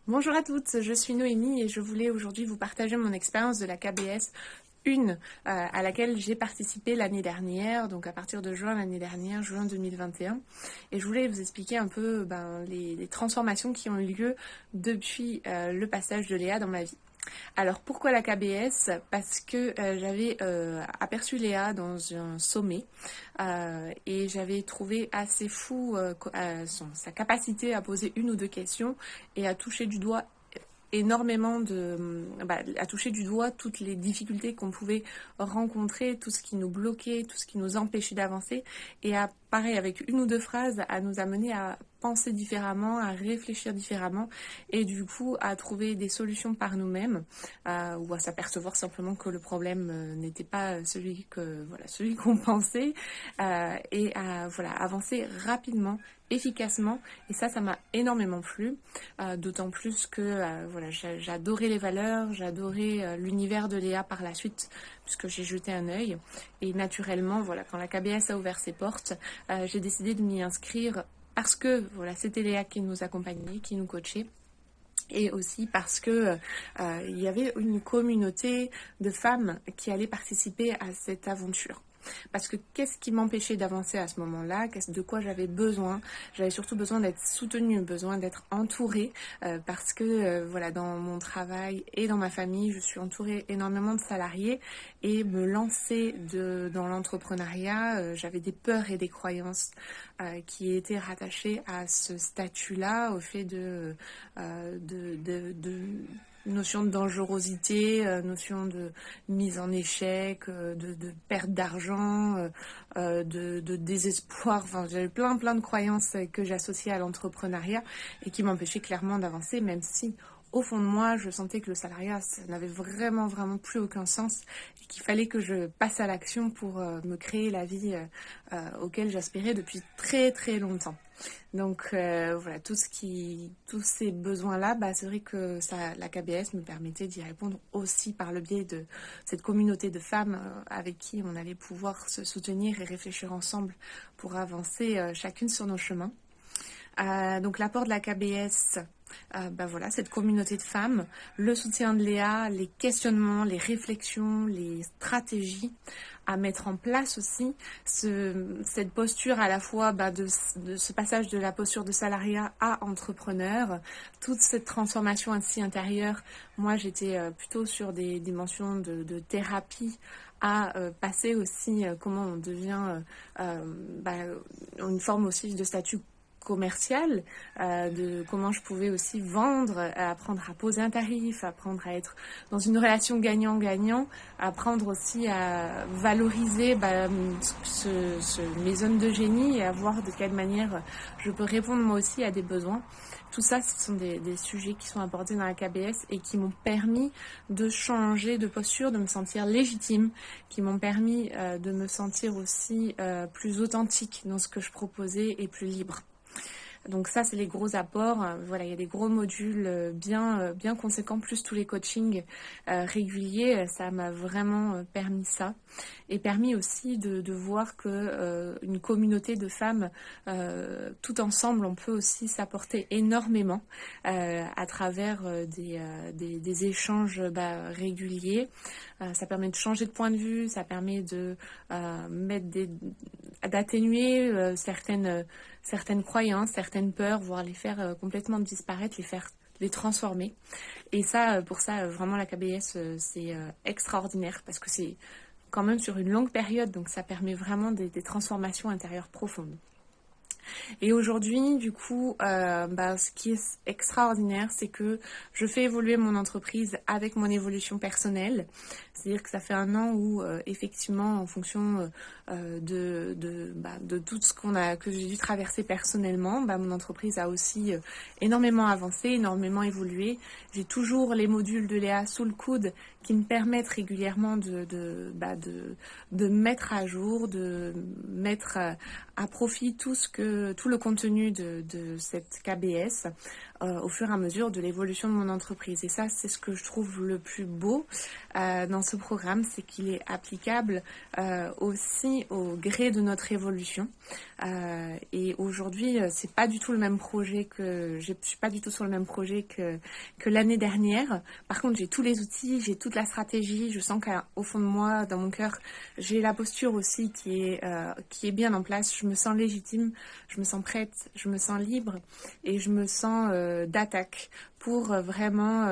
Bonjour à toutes, je suis Noémie et je voulais aujourd'hui vous partager mon expérience de la KBS 1 à laquelle j'ai participé l'année dernière, donc à partir de juin l'année dernière, juin 2021. Et je voulais vous expliquer un peu les transformations qui ont eu lieu depuis le passage de Léa dans ma vie. Alors pourquoi la KBS? Parce que j'avais aperçu Léa dans un sommet et j'avais trouvé assez fou sa capacité à poser une ou deux questions et à toucher du doigt à toucher du doigt toutes les difficultés qu'on pouvait rencontrer, tout ce qui nous bloquait, tout ce qui nous empêchait d'avancer, et à, pareil, avec une ou deux phrases, à nous amener à penser différemment, à réfléchir différemment, et du coup à trouver des solutions par nous-mêmes, ou à s'apercevoir simplement que le problème n'était pas celui qu'on pensait, et à avancer rapidement, efficacement. Et ça m'a énormément plu, d'autant plus que j'adorais les valeurs, j'adorais l'univers de Léa par la suite, puisque j'ai jeté un œil. Et naturellement, quand la KBS a ouvert ses portes, j'ai décidé de m'y inscrire parce que c'était Léa qui nous accompagnait, qui nous coachait. Et aussi parce que il y avait une communauté de femmes qui allaient participer à cette aventure. Parce que qu'est-ce qui m'empêchait d'avancer à ce moment-là? De quoi j'avais besoin? J'avais surtout besoin d'être soutenue, besoin d'être entourée, parce que dans mon travail et dans ma famille, je suis entourée énormément de salariés, et me lancer dans l'entrepreneuriat, j'avais des peurs et des croyances qui étaient rattachées à ce statut-là, au fait de notion de dangerosité, notion de mise en échec, de perte d'argent, de désespoir. Enfin, j'avais plein de croyances que j'associais à l'entrepreneuriat et qui m'empêchaient clairement d'avancer, même si au fond de moi, je sentais que le salariat, ça n'avait vraiment plus aucun sens, et qu'il fallait que je passe à l'action pour me créer la vie auquel j'aspirais depuis très longtemps. Donc tous ces besoins-là, c'est vrai que la KBS me permettait d'y répondre aussi par le biais de cette communauté de femmes avec qui on allait pouvoir se soutenir et réfléchir ensemble pour avancer chacune sur nos chemins. Donc l'apport de la KBS, cette communauté de femmes, le soutien de Léa, les questionnements, les réflexions, les stratégies à mettre en place aussi, cette posture à la fois de ce passage de la posture de salariat à entrepreneur, toute cette transformation ainsi intérieure. Moi, j'étais plutôt sur des dimensions de thérapie, à passer aussi comment on devient une forme aussi de statut commercial, de comment je pouvais aussi vendre, apprendre à poser un tarif, apprendre à être dans une relation gagnant-gagnant, apprendre aussi à valoriser mes zones de génie et à voir de quelle manière je peux répondre moi aussi à des besoins. Tout ça, ce sont des sujets qui sont abordés dans la KBS et qui m'ont permis de changer de posture, de me sentir légitime, qui m'ont permis de me sentir aussi plus authentique dans ce que je proposais et plus libre. Donc ça, c'est les gros apports. Il y a des gros modules bien conséquents, plus tous les coachings réguliers. Ça m'a vraiment permis ça. Et permis aussi de voir que une communauté de femmes, tout ensemble, on peut aussi s'apporter énormément à travers des échanges réguliers. Ça permet de changer de point de vue, ça permet d'atténuer certaines croyances, certaines peurs, voire les faire complètement disparaître, les transformer. Et ça, pour ça, vraiment la KBS, c'est extraordinaire parce que c'est quand même sur une longue période, donc ça permet vraiment des transformations intérieures profondes. Et aujourd'hui, du coup, ce qui est extraordinaire, c'est que je fais évoluer mon entreprise avec mon évolution personnelle. C'est-à-dire que ça fait un an où, effectivement, en fonction de tout ce que j'ai dû traverser personnellement, mon entreprise a aussi énormément avancé, énormément évolué. J'ai toujours les modules de Léa sous le coude qui me permettent régulièrement de mettre à jour, de mettre à profit tout le contenu de cette KBS au fur et à mesure de l'évolution de mon entreprise. Et ça, c'est ce que je trouve le plus beau dans ce programme, c'est qu'il est applicable aussi au gré de notre évolution. Et aujourd'hui, c'est pas du tout le même projet je suis pas du tout sur le même projet que l'année dernière. Par contre, j'ai tous les outils, j'ai toute la stratégie. Je sens qu'au fond de moi, dans mon cœur, j'ai la posture aussi qui est bien en place. Je me sens légitime, je me sens prête, je me sens libre et je me sens d'attaque pour vraiment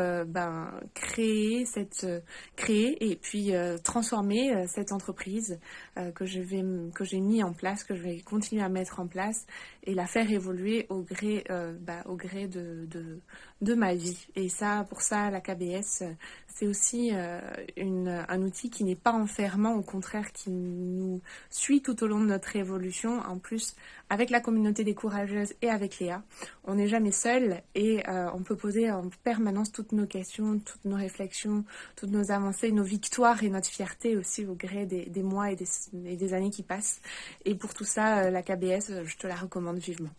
créer et puis transformer cette entreprise que j'ai mis en place, que je vais continuer à mettre en place et la faire évoluer au gré de ma vie. Et ça, pour ça, la KBS, c'est aussi un outil qui n'est pas enfermant, au contraire, qui nous suit tout au long de notre évolution. En plus, avec la communauté des courageuses et avec Léa, on n'est jamais seul et on peut poser en permanence toutes nos questions, toutes nos réflexions, toutes nos avancées, nos victoires et notre fierté aussi au gré des mois et des années qui passent. Et pour tout ça, la KBS, je te la recommande vivement.